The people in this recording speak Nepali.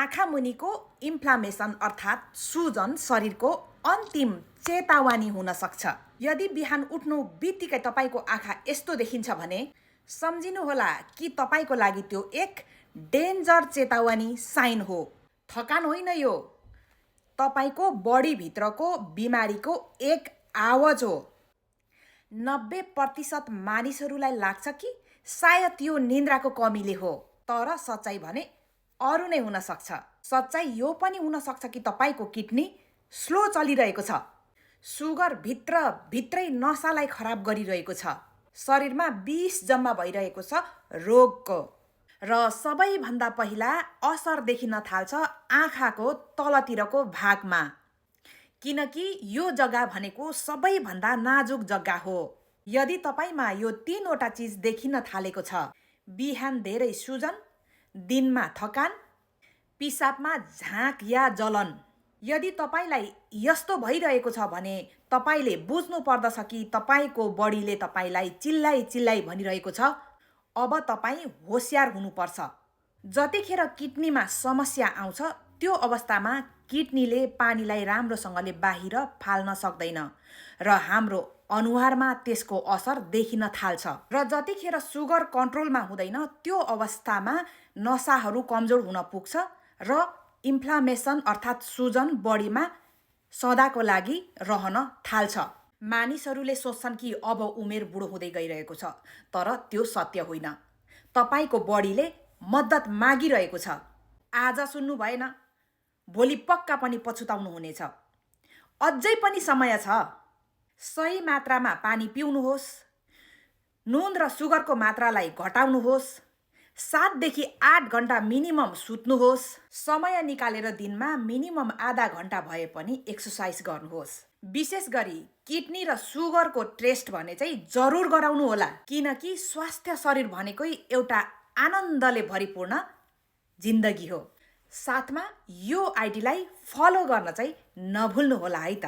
आँखा मुनिको इन्फ्लामेसन अर्थात् सुजन शरीरको अन्तिम चेतावनी हुन सक्छ। यदि बिहान उठ्नु बित्तिकै तपाईँको आँखा यस्तो देखिन्छ भने सम्झिनुहोला कि तपाईँको लागि त्यो एक डेन्जर चेतावनी साइन हो। थकान होइन, यो तपाईँको बडीभित्रको बिमारीको एक आवाज हो। 90% मानिसहरूलाई लाग्छ कि सायद यो निन्द्राको कमीले हो, तर सच्चाइ भने अरू नै हुन सक्छ। सच्चाइ यो पनि हुन सक्छ कि तपाईँको किडनी स्लो चलिरहेको छ। सुगर भित्रै नसालाई खराब गरिरहेको छ। शरीरमा विष जम्मा भइरहेको छ रोगको। र सबैभन्दा पहिला असर देखिन थाल्छ आँखाको तलतिरको भागमा, किनकि यो जग्गा भनेको सबैभन्दा नाजुक जग्गा हो। यदि तपाईँमा यो 3वटा चिज देखिन थालेको छ, बिहान धेरै सुजन, दिनमा थकान, पिसाबमा झाँक या जलन, यदि तपाईँलाई यस्तो भइरहेको छ भने तपाईँले बुझ्नु पर्दछ कि तपाईँको बडीले तपाईँलाई चिल्लाइ भनिरहेको छ, अब तपाईँ होसियार हुनुपर्छ। जतिखेर किडनीमा समस्या आउँछ त्यो अवस्थामा किडनीले पानीलाई राम्रोसँगले बाहिर फाल्न सक्दैन र हाम्रो अनुहारमा त्यसको असर देखिन थाल्छ। र जतिखेर सुगर कन्ट्रोलमा हुँदैन त्यो अवस्थामा नसाहरू कमजोर हुन पुग्छ र इन्फ्लामेसन अर्थात् सुजन बडीमा सदाको लागि रहन थाल्छ। मानिसहरूले सोच्छन् कि अब उमेर बुढो हुँदै गइरहेको छ, तर त्यो सत्य होइन। तपाईँको बडीले मद्दत मागिरहेको छ। आज सुन्नु भएन, भोलि पक्का पनि पछुताउनु हुनेछ। अझै पनि समय छ। सही मात्रामा पानी पिउनुहोस्, नुन र सुगरको मात्रालाई घटाउनुहोस्, 7 देखि 8 घण्टा मिनिमम सुत्नुहोस्, समय निकालेर दिनमा मिनिमम आधा घण्टा भए पनि एक्सर्साइज गर्नुहोस्। विशेष गरी किडनी र सुगरको टेस्ट भने चाहिँ जरुर गराउनु होला, किनकि स्वास्थ्य शरीर भनेकै एउटा आनन्दले भरिपूर्ण जिन्दगी हो। साथमा यो आइडीलाई फलो गर्न चाहिँ नभुल्नु होला है त।